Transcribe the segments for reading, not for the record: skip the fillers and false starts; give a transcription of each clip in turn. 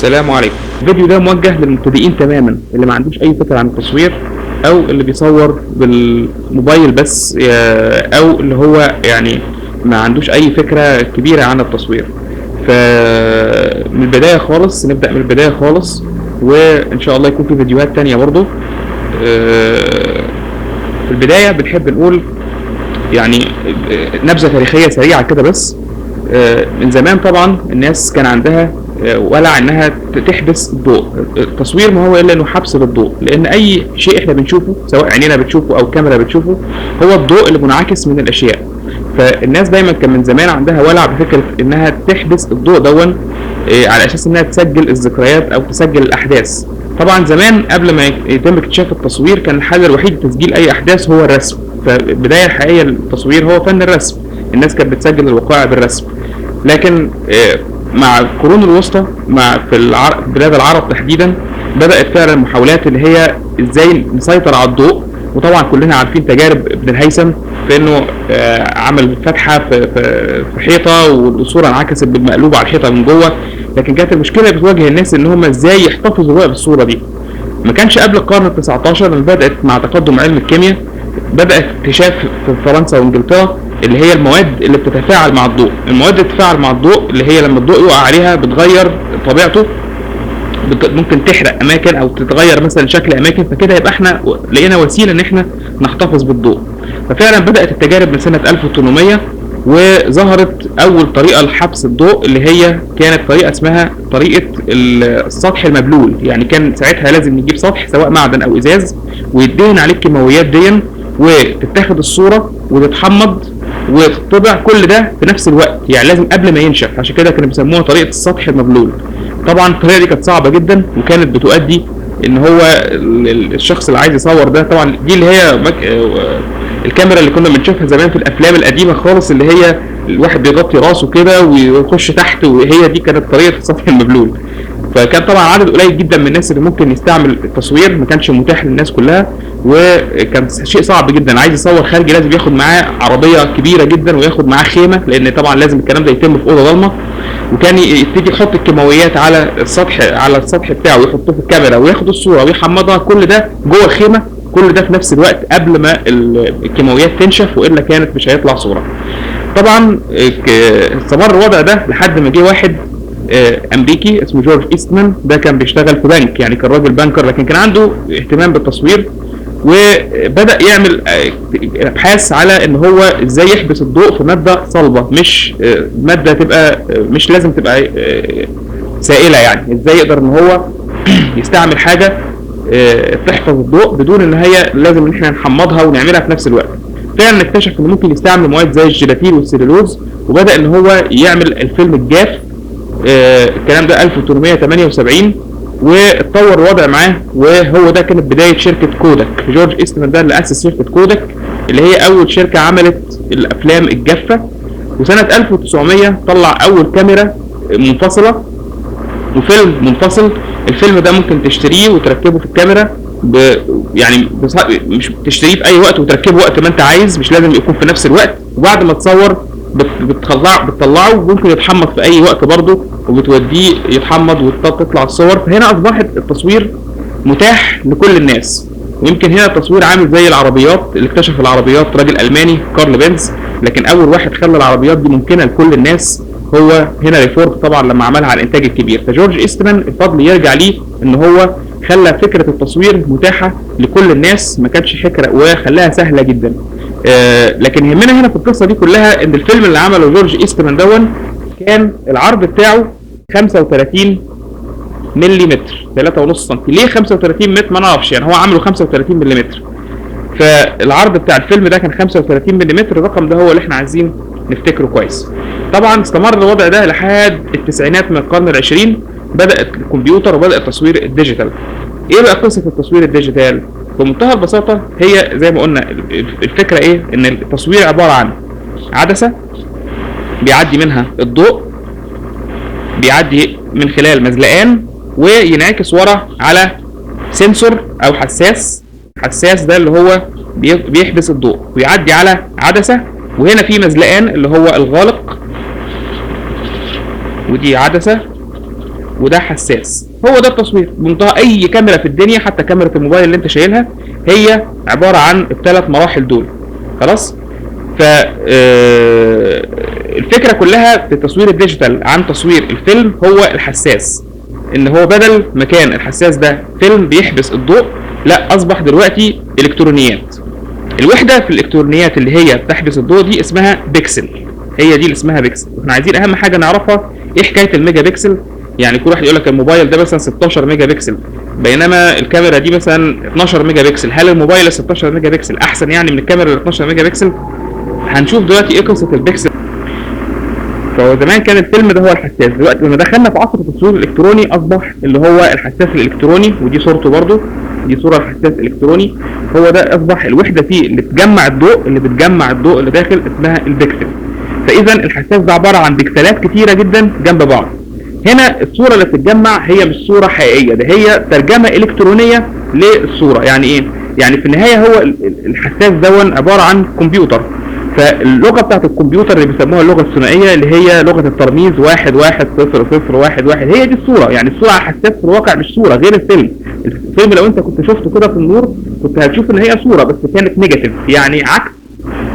السلام عليكم. الفيديو ده موجه للمبتدئين تماما، اللي ما عندوش اي فكره عن التصوير، او اللي بيصور بالموبايل بس، او اللي هو يعني ما عندوش اي فكره كبيره عن التصوير. فمن البدايه خالص نبدا من البدايه خالص، وان شاء الله يكون في فيديوهات تانية برضو. في البدايه بنحب نقول يعني نبذه تاريخيه سريعه كده بس. من زمان طبعا الناس كان عندها ولع انها تحبس الضوء. التصوير ما هو الا انه حبس للضوء، لان اي شيء احنا بنشوفه سواء عينينا بتشوفه او كاميرا بتشوفه هو الضوء اللي منعكس من الاشياء. فالناس دايما كان من زمان عندها ولع بفكره انها تحبس الضوء دون، على اساس انها تسجل الذكريات او تسجل الاحداث. طبعا زمان قبل ما يتم اكتشاف التصوير كان الحل الوحيد لتسجيل اي احداث هو الرسم. فالبدايه الحقيقيه للتصوير هو فن الرسم، الناس كانت بتسجل الوقائع بالرسم. لكن مع القرون الوسطى، في بلاد العرب تحديدا، بدات فعلا المحاولات اللي هي ازاي نسيطر على الضوء. وطبعا كلنا عارفين تجارب ابن الهيثم في انه عمل فتحه في حيطه والصوره انعكست بالمقلوب على الحيطه من جوه. لكن كانت المشكله بتواجه الناس ان هم ازاي يحتفظوا بقى بالصوره دي. ما كانش قبل القرن ال19 لما بدات مع تقدم علم الكيمياء، بدا اكتشاف في فرنسا وانجلترا اللي هي المواد اللي بتتفاعل مع الضوء. المواد اللي بتتفاعل مع الضوء اللي هي لما الضوء يقع عليها بتغير طبيعته، ممكن تحرق اماكن او تتغير مثلا شكل اماكن. فكده يبقى احنا لقينا وسيله ان احنا نحتفظ بالضوء. ففعلا بدات التجارب من سنه 1800، وظهرت اول طريقه لحبس الضوء اللي هي كانت طريقه اسمها طريقه السطح المبلول. يعني كان ساعتها لازم نجيب سطح سواء معدن او ازاز ويدهن عليه الكيماويات دي، وتتاخد الصوره وتتحمض وتطبع كل ده في نفس الوقت، يعني لازم قبل ما ينشف. عشان كده كانوا بيسموها طريقه السطح المبلول. طبعا الطريقه دي كانت صعبه جدا، وكانت بتؤدي ان هو الشخص اللي عايز يصور ده، طبعا دي اللي هي الكاميرا اللي كنا بنشوفها زمان في الافلام القديمه خالص، اللي هي الواحد بيغطي راسه كده ويخش تحت، وهي دي كانت طريقه السطح المبلول. فكان طبعا عدد قليل جدا من الناس اللي ممكن يستعمل التصوير، ما كانش متاح للناس كلها، وكان شيء صعب جدا. عايز يصور خارجي لازم ياخد معاه عربيه كبيره جدا وياخد معاه خيمه، لان طبعا لازم الكلام ده يتم في اوضه ضلمه. وكان يبتدي يحط الكيماويات على السطح بتاعه ويحطه في الكاميرا وياخد الصوره ويحمضها، كل ده جوه الخيمه، كل ده في نفس الوقت قبل ما الكيماويات تنشف، والا كانت مش هيطلع صوره. طبعا استمر الوضع ده لحد ما جه واحد امريكي اسمه جورج ايستمان. ده كان بيشتغل في بنك، يعني كان راجل بانكر، لكن كان عنده اهتمام بالتصوير، وبدأ يعمل ابحاث على ان هو ازاي يحبس الضوء في مادة صلبة، مش مادة تبقى مش لازم تبقى سائلة. يعني ازاي يقدر ان هو يستعمل حاجة تحفظ الضوء بدون ان هي لازم ان احنا نحمضها ونعملها في نفس الوقت. فعلا اكتشف انه ممكن يستعمل مواد زي الجيلاتين والسليلوز، وبدأ ان هو يعمل الفيلم الجاف. الكلام ده 1878، واتطور الوضع معاه، وهو ده كانت بدايه شركه كودك. جورج ايستمان ده اللي اسس شركه كودك، اللي هي اول شركه عملت الافلام الجافه. وسنه 1900 طلع اول كاميرا منفصله وفيلم منفصل. الفيلم ده ممكن تشتريه وتركبه في الكاميرا، يعني مش تشتريه في اي وقت وتركبه وقت ما انت عايز، مش لازم يكون في نفس الوقت. وبعد ما تصور بتطلعه وممكن يتحمض في اي وقت برضه، وبتوديه يتحمض وتطلع الصور. فهنا اصبحت التصوير متاح لكل الناس. ويمكن هنا التصوير عامل زي العربيات، اللي اكتشف العربيات راجل الماني كارل بنز، لكن اول واحد خلى العربيات دي ممكنه لكل الناس هو هنري فورد، طبعا لما عملها على الانتاج الكبير. فجورج ايستمان الفضل يرجع ليه ان هو خلى فكره التصوير متاحه لكل الناس، ما كانتش حكره وخلاها سهله جدا. لكن يهمنا هنا في القصه دي كلها ان الفيلم اللي عمله جورج ايستمان دون كان العرض بتاعه 35 ملم، 3.5 سم. ليه 35 متر؟ ما نعرفش، يعني هو عمله 35 ملم. فالعرض بتاع الفيلم ده كان 35 ملم. الرقم ده هو اللي احنا عايزين نفتكره كويس. طبعا استمر الوضع ده لحد التسعينات من القرن العشرين، بدأت الكمبيوتر وبدأ التصوير الديجيتال. ايه بقى قصة التصوير الديجيتال؟ بمنتهى البساطة هي زي ما قلنا الفكرة ايه؟ ان التصوير عبارة عن عدسة بيعدي منها الضوء، بيعدي من خلال مزلقان وينعكس ورا على سنسور او حساس. حساس ده اللي هو بيحبس الضوء، ويعدي على عدسة، وهنا في مزلقان اللي هو الغالق، ودي عدسة وده حساس. هو ده التصوير بمنتهى. اي كاميرا في الدنيا حتى كاميرا الموبايل اللي انت شايلها هي عباره عن الثلاث مراحل دول. خلاص. ف الفكره كلها في تصوير الديجيتال عن تصوير الفيلم هو الحساس، ان هو بدل ما كان الحساس ده فيلم بيحبس الضوء، لا اصبح دلوقتي الكترونيات. الوحده في الالكترونيات اللي هي بتحبس الضوء دي اسمها بيكسل، هي دي اللي اسمها بيكسل. احنا عايزين اهم حاجه نعرفها ايه حكايه الميجا بيكسل. يعني كل واحد يقول لك الموبايل ده مثلا 16 ميجا بكسل، بينما الكاميرا دي مثلا 12 ميجا بكسل. هل الموبايل ال 16 ميجا بكسل احسن يعني من الكاميرا ال 12 ميجا بكسل؟ هنشوف دلوقتي ايه قصه البكسل. فهو زمان كان الفيلم ده هو الحساس، دلوقتي لما دخلنا في عصر التصوير الالكتروني اصبح اللي هو الحساس الالكتروني، ودي صورته برضو، دي صوره الحساس الالكتروني. هو ده اصبح الوحده فيه اللي بتجمع الضوء اللي داخل اسمها البكسل. فاذا الحساس ده عباره عن بكسلات كتيره جدا جنب بعض. هنا الصوره اللي بتتجمع هي مش صوره حقيقيه، ده هي ترجمه الكترونيه للصوره. يعني ايه؟ يعني في النهايه هو الحساس ده عباره عن كمبيوتر. فاللغه بتاعت الكمبيوتر اللي بيسموها اللغه الثنائيه اللي هي لغه الترميز 1 1 0 0 1 1، هي دي الصوره. يعني الصوره على الحساس في الواقع مش صوره غير الفيلم. الفيلم لو انت كنت شفته كده في النور كنت هتشوف ان هي صوره بس كانت نيجاتيف، يعني عكس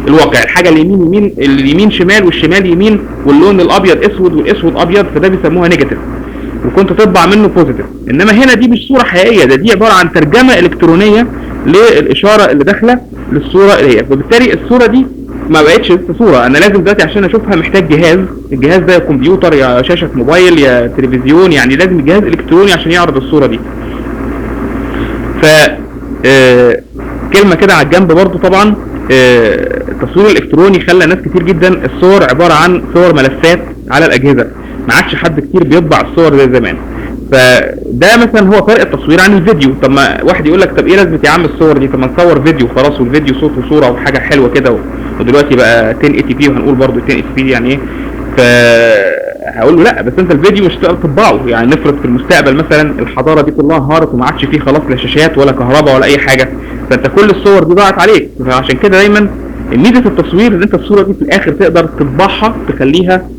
الواقع. الحاجه اليمين يمين، اليمين شمال والشمال يمين، واللون الابيض اسود والاسود ابيض، فده بيسموها نيجاتيف، وكنت تطبع منه بوزيتيف. انما هنا دي مش صوره حقيقيه، دي عباره عن ترجمه الكترونيه للاشاره اللي داخله للصوره اللي هي. وبالتالي الصوره دي ما بقتش لسه صوره، انا لازم دلوقتي عشان اشوفها محتاج جهاز. الجهاز ده يا كمبيوتر يا شاشه موبايل يا تلفزيون، يعني لازم جهاز الكتروني عشان يعرض الصوره دي. ف كلمه كده على الجنب برضو، طبعا التصوير الالكتروني خلى ناس كتير جدا الصور عباره عن صور ملفات على الاجهزه، ما عادش حد كتير بيطبع الصور زي زمان. فده مثلا هو فرق التصوير عن الفيديو. طب ما واحد يقول لك طب ايه لازمه يا عم الصور دي؟ طب ما نصور فيديو خلاص، والفيديو صوت وصوره وحاجه حلوه كده، ودلوقتي بقى 1080p، وهنقول برضو 1080p يعني ايه. هقول له لا، بس انت الفيديو مش هتقدر تطبعه. يعني نفرض في المستقبل مثلا الحضاره دي كلها انهارت وما عادش فيه خلاص لا شاشات ولا كهرباء ولا اي حاجه، فانت كل الصور دي ضاعت عليك. فعشان كده دايما ميزه التصوير ان انت الصوره دي في الاخر تقدر تطبعها تخليها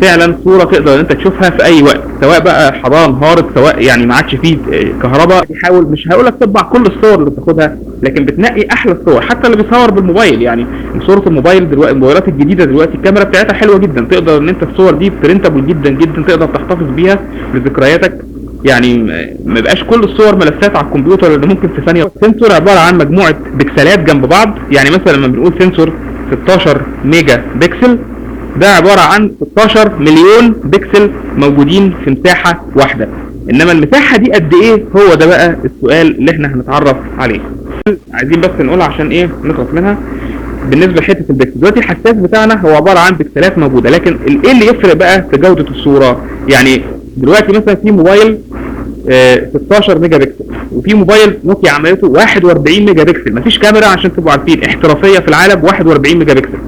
فعلا صوره تقدر ان انت تشوفها في اي وقت، سواء بقى الحضاره انهارت، سواء يعني ما عادش فيه كهرباء. تحاول، مش هقول لك تطبع كل الصور اللي بتاخدها، لكن بتنقي احلى الصور. حتى اللي بيصور بالموبايل، يعني صوره الموبايل دلوقتي، الموبايلات الجديده دلوقتي الكاميرا بتاعتها حلوه جدا، تقدر ان انت الصور دي برنتابل جدا جدا، تقدر تحتفظ بيها لذكرياتك. يعني ما يبقاش كل الصور ملفات على الكمبيوتر اللي ممكن في ثانيه. سنسور عباره عن مجموعه بكسلات جنب بعض. يعني مثلا لما بنقول سنسور 16 ميجا بكسل، ده عباره عن 16 مليون بكسل موجودين في مساحه واحده. انما المساحه دي قد ايه؟ هو ده بقى السؤال اللي احنا هنتعرف عليه. عايزين بس نقولها عشان ايه نخلص منها. بالنسبه لحته البكسل، دلوقتي الحساس بتاعنا هو عباره عن بكسلات موجوده، لكن ايه اللي يفرق بقى في جوده الصوره؟ يعني دلوقتي مثلا في موبايل 16 ميجا بكسل، وفي موبايل نوكيا عملته 41 ميجا بكسل. مفيش كاميرا عشان تبقوا عارفين احترافيه في العالم 41 ميجا بكسل.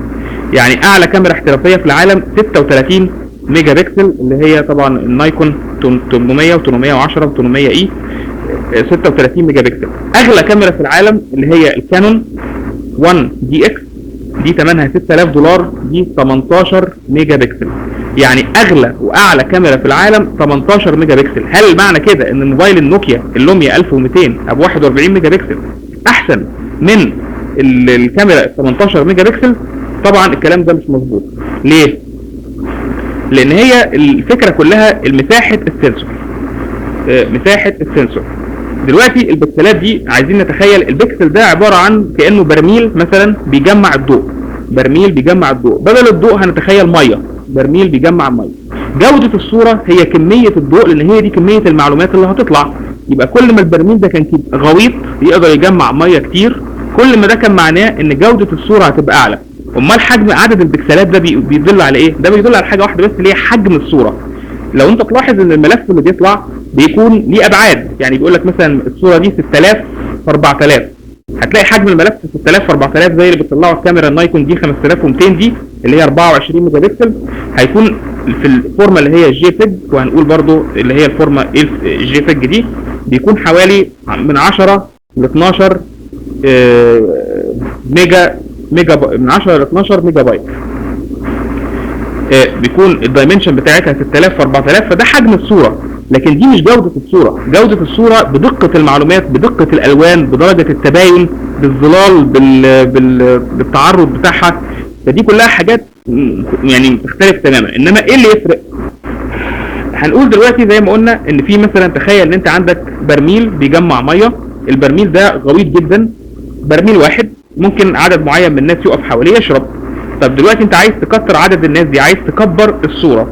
يعني اعلى كاميرا احترافيه في العالم 36 ميجا بكسل، اللي هي طبعا النايكون 800 و810 و800 اي 36 ميجا بكسل. اغلى كاميرا في العالم اللي هي الكانون 1 دي اكس، دي ثمنها $6000، دي 18 ميجا بكسل. يعني اغلى واعلى كاميرا في العالم 18 ميجا بكسل. هل معنى كده ان موبايل النوكيا اللوميا 1200 ابو 41 ميجا بكسل احسن من الكاميرا 18 ميجا بكسل؟ طبعا الكلام ده مش مظبوط. ليه؟ لان هي الفكره كلها مساحه السنسور. مساحه السنسور دلوقتي البكسلات دي، عايزين نتخيل البكسل ده عباره عن كانه برميل مثلا بيجمع الضوء. برميل بيجمع الضوء، بدل الضوء هنتخيل ميه، برميل بيجمع ميه. جوده الصوره هي كميه الضوء، لان هي دي كميه المعلومات اللي هتطلع. يبقى كل ما البرميل ده كان غويط يقدر يجمع ميه كتير، كل ما ده كان معناه ان جوده الصوره هتبقى اعلى. امال حجم عدد البكسلات ده بيدل على ايه؟ ده بيدل على حاجه واحده بس، اللي هي حجم الصوره. لو انت تلاحظ ان الملف اللي بيطلع بيكون ليه ابعاد، يعني بيقول لك مثلا الصوره دي 6000 في 4000، هتلاقي حجم الملف 6000 في 4000 زي اللي بتطلعه الكاميرا النايكون دي 5200 دي اللي هي 24 ميجا بكسل. هيكون في الفورمه اللي هي الجي بيج، وهنقول برضو اللي هي الفورمه الجي بيج دي بيكون حوالي من 10 ل 12 ميجا من 10 ل 12 ميجا بايت. بيكون الدايمنشن بتاعتها 6000 في 4000، فده حجم الصوره، لكن دي مش جوده الصوره. جوده الصوره بدقه المعلومات، بدقه الالوان، بدرجه التباين، بالظلال، بالتعرض بتاعها. فدي كلها حاجات يعني تختلف تماما. انما ايه اللي يفرق؟ هنقول دلوقتي زي ما قلنا ان في مثلا، تخيل ان انت عندك برميل بيجمع ميه، البرميل ده غويط جدا، برميل واحد ممكن عدد معين من الناس يقف حواليه يشرب. طب دلوقتي انت عايز تكتر عدد الناس دي، عايز تكبر الصوره،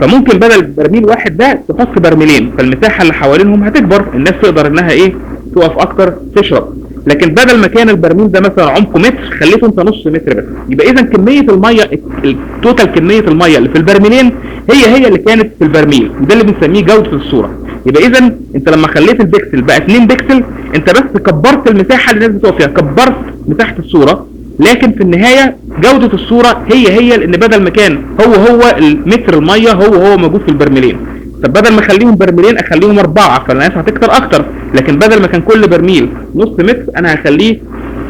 فممكن بدل برميل واحد ده تحط برميلين، فالمساحه اللي حوالينهم هتكبر، الناس تقدر انها ايه، تقف اكتر تشرب. لكن بدل ما كان البرميل ده مثلا عمقه متر، خليته انت نص متر بس، يبقى اذا كميه الميه، التوتال كميه الميه اللي في البرميلين هي اللي كانت في البرميل، وده اللي بنسميه جوده الصوره. يبقى اذا انت لما خليت البكسل بقى 2 بكسل، انت بس كبرت المساحه اللي الناس بتقف فيها، كبرت مساحه الصوره، لكن في النهايه جوده الصوره هي لان بدل ما كان هو المتر الميه هو موجود في البرميلين. طب بدل ما اخليهم برميلين اخليهم 4، فالناس هتكتر اكتر، لكن بدل ما كان كل برميل نص متر انا هخليه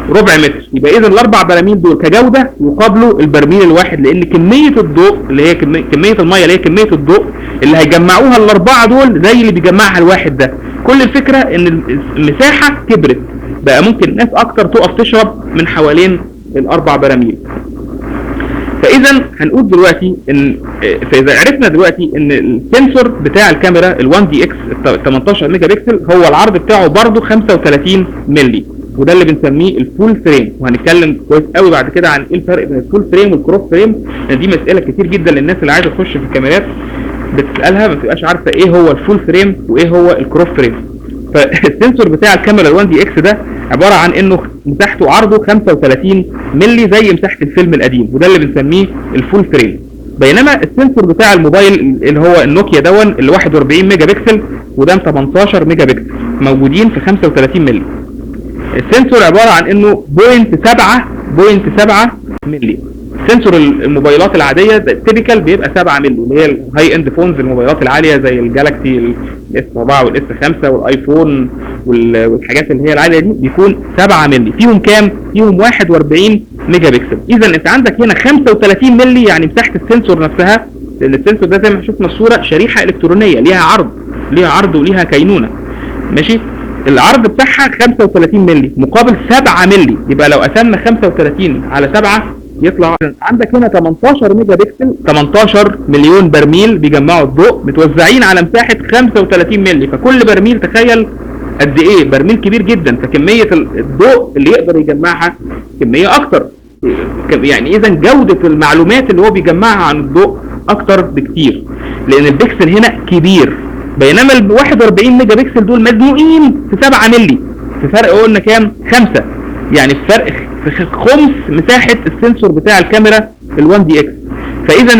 ربع متر. يبقى اذا الاربع براميل دول كجوده يقابلوا البرميل الواحد، لان كميه الضوء اللي هي كميه الميه اللي هي كميه الضوء اللي هيجمعوها الاربعه دول زي اللي بيجمعها الواحد ده. كل الفكره ان المساحه كبرت، بقى ممكن ناس اكتر تقف تشرب من حوالين الاربع براميل. فاذا هنقول دلوقتي ان، فاذا عرفنا دلوقتي ان السنسور بتاع الكاميرا ال1 دي اكس 18 ميجا بكسل هو العرض بتاعه برضه 35 مللي، وده اللي بنسميه الفول فريم. وهنتكلم كويس قوي بعد كده عن ايه الفرق بين الفول فريم والكروس فريم، لان دي مساله كتير جدا للناس اللي عايزه تخش في الكاميرات بتسالها، ما بتبقاش عارفه ايه هو الفول فريم وايه هو الكروس فريم. فالسنسور بتاع الكاميرا ال1 دي اكس ده عباره عن انه مساحته عرضه 35 مللي زي مساحه الفيلم القديم، وده اللي بنسميه الفول فريم. بينما السنسور بتاع الموبايل اللي هو النوكيا دون اللي 41 ميجا بكسل وده 18 ميجا بكسل موجودين في 35 مللي. السنسور عباره عن انه 0.7 مللي. سنسور الموبايلات العاديه التيبيكال بيبقى 7 مللي، اللي هي الهاي اند فونز، الموبايلات العاليه زي الجالاكسي الاس 4 والاس 5 والايفون والحاجات اللي هي العاليه دي بيكون 7 مللي. فيهم كام؟ فيهم 41 ميجا بكسل. اذا انت عندك هنا 35 مللي يعني مساحه السنسور نفسها، لان السنسور ده زي ما شفنا الصوره شريحه الكترونيه ليها عرض وليها كينونه، ماشي؟ العرض بتاعها 35 مللي مقابل 7 مللي، يبقى لو قسمنا 35 على 7 يطلع عندك هنا 18 ميجا بكسل، 18 مليون برميل بيجمعوا الضوء متوزعين على مساحه 35 مللي. فكل برميل تخيل قد ايه، برميل كبير جدا، فكميه الضوء اللي يقدر يجمعها كميه اكتر. يعني اذا جوده المعلومات اللي هو بيجمعها عن الضوء اكتر بكتير، لان البكسل هنا كبير. بينما ال 41 ميجا بكسل دول مزنوقين في 7 مللي، في فرق قلنا كام؟ 5، يعني الفرق في خمس مساحه السنسور بتاع الكاميرا ال1 دي اكس. فاذا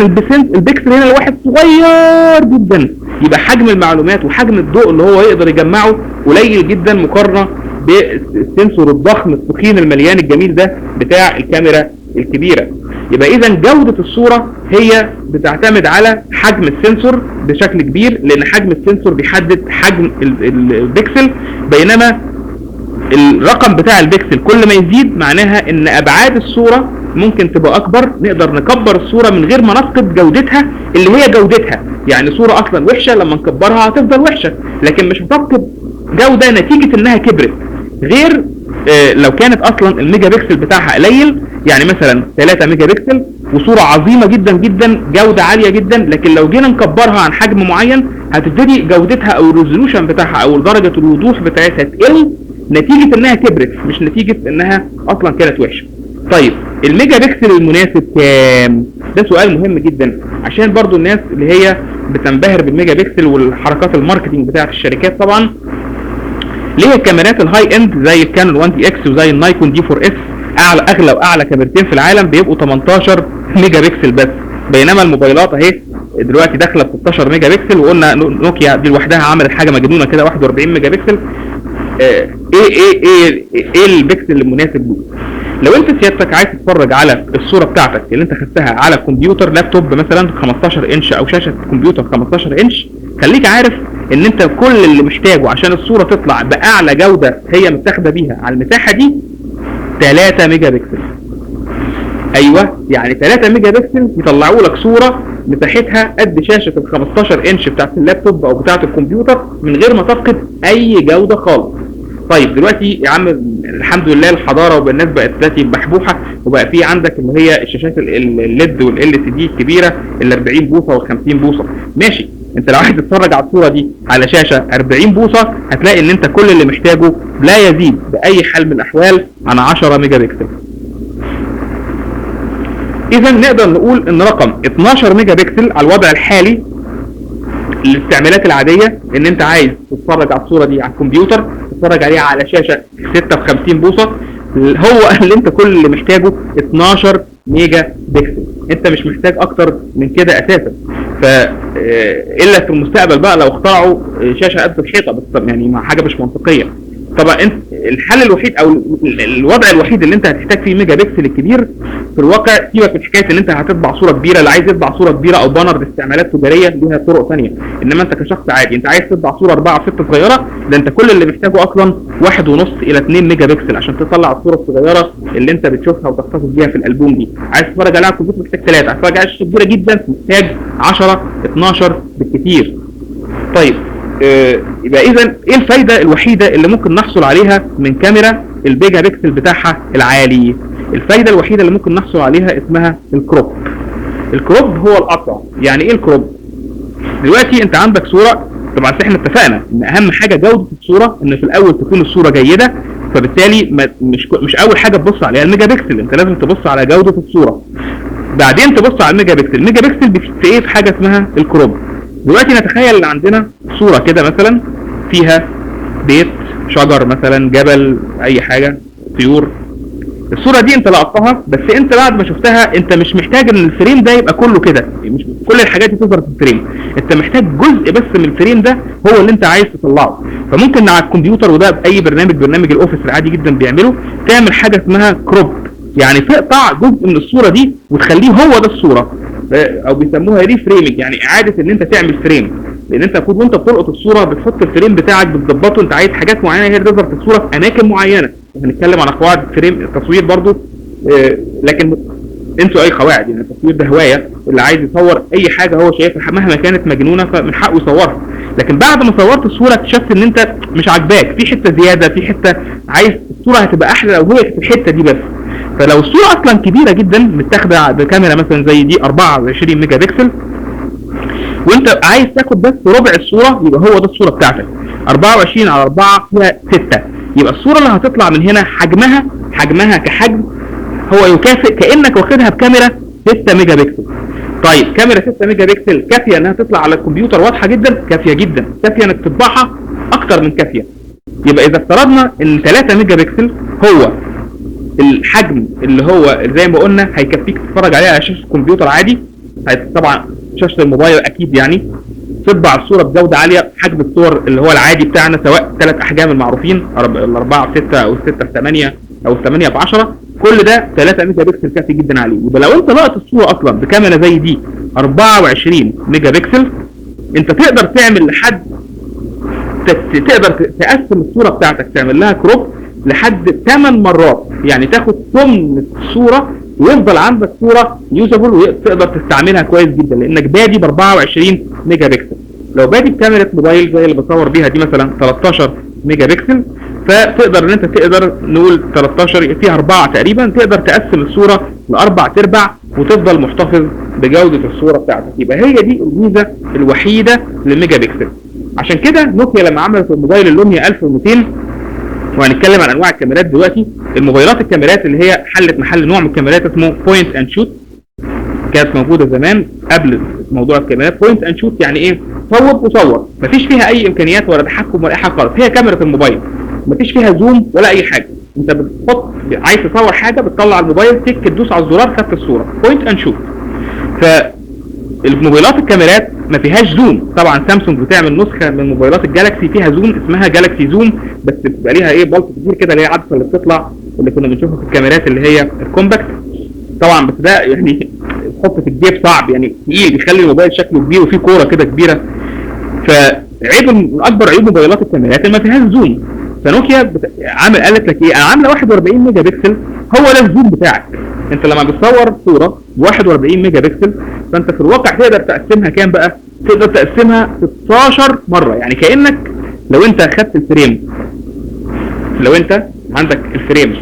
البكسل هنا الواحد صغير جدا، يبقى حجم المعلومات وحجم الضوء اللي هو يقدر يجمعه قليل جدا مقارنه بالسنسور الضخم التخين المليان الجميل ده بتاع الكاميرا الكبيره. يبقى اذا جوده الصوره هي بتعتمد على حجم السنسور بشكل كبير، لان حجم السنسور بيحدد حجم البكسل. بينما الرقم بتاع البكسل كل ما يزيد معناها ان ابعاد الصوره ممكن تبقى اكبر، نقدر نكبر الصوره من غير ما نفقد جودتها اللي هي جودتها. يعني صوره اصلا وحشه لما نكبرها هتفضل وحشه، لكن مش هتفقد جوده نتيجه انها كبرت، غير لو كانت اصلا الميجا بكسل بتاعها قليل، يعني مثلا 3 ميجا بكسل وصوره عظيمه جدا جدا جوده عاليه جدا، لكن لو جينا نكبرها عن حجم معين هتبتدي جودتها او الريزولوشن بتاعها او درجه الوضوح بتاعتها تقل نتيجه انها كبرت، مش نتيجه انها اصلا كانت وحشه. طيب الميجا بكسل المناسب كام؟ ده سؤال مهم جدا، عشان برضو الناس اللي هي بتنبهر بالميجا بكسل والحركات الماركتنج بتاعت الشركات. طبعا ليه الكاميرات الهاي اند زي الكانون 1 دي اكس وزي النايكون دي 4 اس اغلى واعلى كاميرتين في العالم بيبقوا 18 ميجا بكسل بس، بينما الموبايلات اهي دلوقتي داخله ب 16 ميجا بكسل، وقلنا نوكيا دي لوحدها عملت حاجه مجنونه كده 41 ميجا بكسل. ايه البكسل المناسب له؟ لو انت سيادتك عايز تتفرج على الصوره بتاعتك اللي انت خدتها على كمبيوتر لابتوب مثلا 15 انش او شاشه كمبيوتر 15 انش، خليك عارف ان انت كل اللي محتاجه عشان الصوره تطلع باعلى جوده هي متاخده بيها على المساحه دي 3 ميجا بكسل. ايوه، يعني 3 ميجا بكسل يطلعوا لك صوره مساحتها قد شاشه ال 15 انش بتاعت اللابتوب او بتاعت الكمبيوتر من غير ما تفقد اي جوده خالص. طيب دلوقتي يا عم الحمد لله الحضاره والناس بقت دلوقتي بحبوحه، وبقى في عندك اللي هي الشاشات الليد والال سي دي الكبيره ال 40 بوصه وال 50 بوصه، ماشي. انت لو عايز تتفرج على الصوره دي على شاشه 40 بوصه هتلاقي ان انت كل اللي محتاجه لا يزيد باي حال من الاحوال عن 10 ميجا بكسل. اذا نقدر نقول ان رقم 12 ميجا بكسل على الوضع الحالي الاستعمالات العاديه، ان انت عايز تتفرج على الصوره دي على الكمبيوتر، تتفرج عليها على شاشه 56 بوصه، هو اللي انت كل اللي محتاجه 12 ميجا بكسل. انت مش محتاج اكتر من كده اساسا. ف الا في المستقبل بقى لو اخترعوا شاشه قد الحيطه، بس يعني مع حاجه مش منطقيه. طبعا انت الحل الوحيد او الوضع الوحيد اللي انت هتحتاج فيه ميجا بكسل الكبير في الواقع، سيبك من حكايه ان انت هتطبع صوره كبيره. اللي عايز يطبع صوره كبيره او بانر باستعمالات تجاريه ليها طرق ثانيه، انما انت كشخص عادي انت عايز تطبع صوره 4 في 6 صغيره، ده انت كل اللي محتاجه اصلا 1.5 الى 2 ميجا بكسل عشان تطلع الصوره الصغيره اللي انت بتشوفها وتحتفظ بيها في الالبوم دي. عايز تتفرج عليها على الكمبيوتر محتاج 3، عايز تتفرج عليها كبيره جدا محتاج 10 12 بالكثير. طيب يبقى اذا ايه الفايده الوحيده اللي ممكن نحصل عليها من كاميرا الميجا بكسل بتاعها العالي؟ الفايده الوحيده اللي ممكن نحصل عليها اسمها الكروب. الكروب هو القطع. يعني ايه الكروب؟ دلوقتي انت عندك صوره، طبعا احنا اتفقنا ان اهم حاجه جوده الصوره، ان في الاول تكون الصوره جيده، فبالتالي مش اول حاجه تبص عليها الميجا بكسل، انت لازم تبص على جوده الصوره بعدين تبص على الميجا بكسل. الميجا بكسل بيفيد في ايه؟ في حاجه اسمها الكروب. دلوقتي نتخيل ان عندنا صوره كده مثلا فيها بيت، شجر مثلا، جبل، اي حاجه، طيور. الصوره دي انت لقطتها، بس انت بعد ما شفتها انت مش محتاج ان الفريم ده يبقى كله كده، مش كل الحاجات دي تظهر في الفريم، انت محتاج جزء بس من الفريم ده هو اللي انت عايز تطلعه. فممكن على الكمبيوتر، وده باي برنامج الاوفيس العادي جدا بيعمله، تعمل حاجه اسمها كروب، يعني تقطع جزء من الصوره دي وتخليه هو ده الصوره، او بيسموها ري فريمنج، يعني اعاده ان انت تعمل فريم. لان انت المفروض وانت بتلقط الصوره بتحط الفريم بتاعك بتظبطه، انت عايز حاجات معينه هي اللي تظهر في الصوره في اماكن معينه. هنتكلم على قواعد فريم التصوير برضو، لكن انسوا اي قواعد، يعني التصوير ده هوايه، اللي عايز يصور اي حاجه هو شايفها مهما كانت مجنونه فمن حقه يصورها. لكن بعد ما صورت الصوره اكتشفت ان انت مش عاجباك، في حته زياده، في حته عايز الصوره هتبقى احلى لو هي في الحته دي بس. فلو الصوره اصلا كبيره جدا متاخده بكاميرا مثلا زي دي 24 ميجا بكسل، وانت عايز تاخد بس ربع الصوره، يبقى هو ده الصوره بتاعتك 24 على 4 فيها 6، يبقى الصوره اللي هتطلع من هنا حجمها كحجم هو يكافئ كانك واخدها بكاميرا 6 ميجا بكسل. طيب كاميرا 6 ميجا بكسل كافيه انها تطلع على الكمبيوتر واضحه جدا؟ كافيه جدا، كافيه انك تطبعها اكتر من كافيه. يبقى اذا افترضنا ان 3 ميجا بكسل هو الحجم اللي هو زي ما قلنا هيكفيك تتفرج عليه على شاشه الكمبيوتر عادي، طبعا شاشه الموبايل اكيد، يعني تطبع الصوره بجوده عاليه، حجم الصور اللي هو العادي بتاعنا سواء 3 احجام المعروفين، ال4 في 6 او 6 في 8 او 8 في 10، كل ده 3 ميجا بكسل كافي جدا عليه. يبقى لو انت لقط الصوره اصلا بكاميرا زي دي 24 ميجا بكسل، انت تقدر تعمل لحد تقدر تقسم الصوره بتاعتك، تعمل لها كروب لحد 8 مرات، يعني تاخد ثمن الصوره ويفضل عندك صوره يوزابل وتقدر تستعملها كويس جدا، لانك بادي ب 24 ميجا بكسل. لو بادي بكاميرا موبايل زي اللي بصور بيها دي مثلا 13 ميجا بكسل، فتقدر ان انت تقدر نقول 13 فيها 4 تقريبا، تقدر تقسم الصوره لاربع ارباع وتفضل محتفظ بجوده الصوره بتاعتك. يبقى هي دي الميزه الوحيده للميجا بكسل. عشان كده نوكيا لما عملت الموبايل اللوميا 1200، وهنتكلم عن انواع الكاميرات دلوقتي، الموبايلات الكاميرات اللي هي حلت محل نوع من الكاميرات اسمه بوينت اند شوت، كانت موجوده زمان قبل موضوع الكاميرات. بوينت اند شوت يعني ايه؟ صور وصور، مفيش فيها اي امكانيات ولا تحكم ولا اي حاجه خالص، هي كاميرا الموبايل مفيش فيها زوم ولا اي حاجه، انت بتحط عايز تصور حاجه بتطلع الموبايل تك تدوس على الزرار خدت الصوره. بوينت اند شوت. فالموبايلات الكاميرات ما فيهاش زوم، طبعا سامسونج بتعمل نسخه من موبايلات الجالاكسي فيها زوم اسمها جالاكسي زوم، بس بيبقى ليها ايه بلط كتير كده اللي هي عدسه اللي بتطلع اللي كنا بنشوفها في الكاميرات اللي هي الكومباكت طبعا، بس ده يعني تحط في الجيب صعب، يعني تقيل بيخلي الموبايل شكله كبير وفيه كوره كده كبيره. فعيب من اكبر عيوب موبايلات الكاميرات اللي ما فيهاش زوم. فنوكيا قالت لك ايه؟ انا عامله 41 ميجا بكسل هو ده الزوم بتاعك، انت لما بتصور صوره ب 41 ميجا بكسل، فانت في الواقع تقدر تقسمها كام بقى؟ تقدر تقسمها 16 مره. يعني كانك لو انت اخدت الفريم، لو انت عندك الفريم،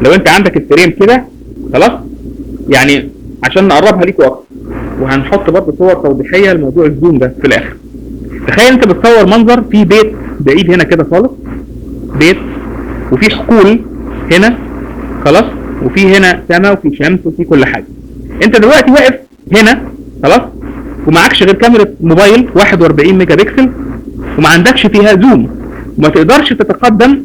لو انت عندك الفريم كده خلاص، يعني عشان نقربها ليكوا اكتر، وهنحط برضه صور توضيحيه لموضوع الزوم ده في الاخر. تخيل انت بتصور منظر في بيت بعيد هنا كده خالص، بيت وفي حقول هنا خلاص، وفي هنا سماء وفي شمس وفي كل حاجه. انت دلوقتي واقف هنا خلاص، ومعكش غير كاميرا موبايل 41 ميجا بكسل، وما عندكش فيها زوم، وما تقدرش تتقدم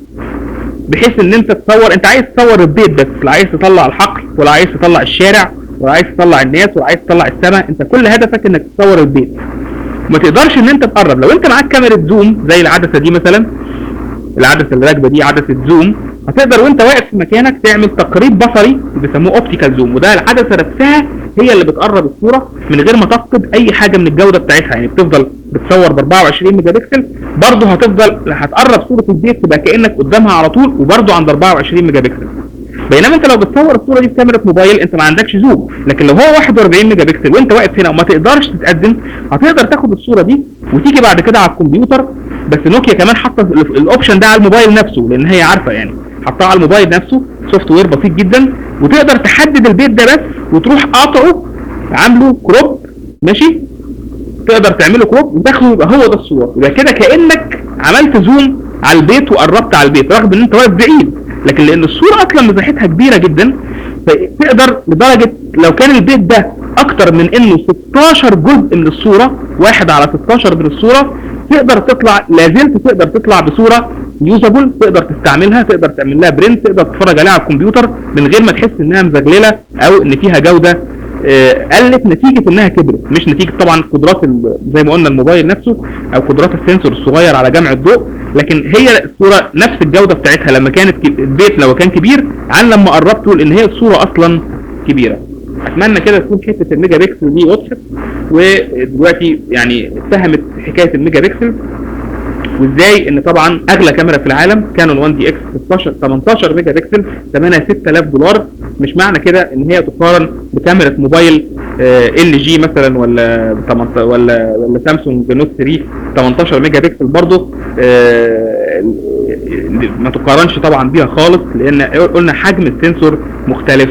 بحيث ان انت تصور. انت عايز تصور البيت بس، لا عايز تطلع الحقل، ولا عايز تطلع الشارع، ولا عايز تطلع الناس، ولا عايز تطلع السماء. انت كل هدفك انك تصور البيت، وما تقدرش ان انت تقرب. لو انت معاك كاميرا زوم زي العدسه دي مثلا، العدسه اللي راكبه دي عدسه زوم، هتقدر وانت واقف في مكانك تعمل تقريب بصري بيسموه اوبتيكال زوم، وده العدسه نفسها هي اللي بتقرب الصوره من غير ما تفقد اي حاجه من الجوده بتاعتها. يعني بتفضل بتصور ب 24 ميجا بكسل، برضه هتقرب صوره البيت تبقى كانك قدامها على طول، وبرضه عند 24 ميجا بكسل. بينما انت لو بتصور الصوره دي بكاميرا موبايل انت ما عندكش زوم، لكن لو هو 41 ميجا بكسل وانت واقف هنا وما تقدرش تتقدم، هتقدر تاخد الصوره دي وتيجي بعد كده على الكمبيوتر. بس نوكيا كمان حاطه الاوبشن ده على الموبايل نفسه، لان هي عارفه يعني، حطها على الموبايل نفسه سوفت وير بسيط جدا، وتقدر تحدد البيت ده بس وتروح قاطعه عامله كروب، ماشي، تقدر تعمله كروب وتاخده يبقى هو ده الصوره. يبقى كده كانك عملت زوم على البيت وقربت على البيت رغم ان انت واقف بعيد، لكن لان الصوره اصلا مساحتها كبيره جدا، فتقدر لدرجه لو كان البيت ده اكتر من انه 16 جزء من الصوره، واحد على 16 من الصوره، تقدر تطلع، لازلت تقدر تطلع بصوره يوزابل، تقدر تستعملها، تقدر تعمل لها برنت، تقدر تتفرج عليها على الكمبيوتر من غير ما تحس انها مزغلله او ان فيها جوده قلت نتيجه انها كبرت، مش نتيجه طبعا قدرات زي ما قلنا الموبايل نفسه او قدرات السنسور الصغير على جمع الضوء، لكن هي الصوره نفس الجوده بتاعتها لما كانت البيت لو كان كبير عن لما قربته، لان هي الصوره اصلا كبيره. اتمنى كده تكون حته الميجا بكسل دي وضحت، ودلوقتي يعني اتفهمت حكايه الميجا بكسل، وازاي ان طبعا اغلى كاميرا في العالم كانون 1 دي اكس 18 ميجا بكسل ثمنها $6000. مش معنى كده ان هي تقارن بكاميرا موبايل ال جي مثلا ولا سامسونج نوت 3 18 ميجا بكسل برضه، ما تقارنش طبعا بيها خالص، لان قلنا حجم السنسور مختلف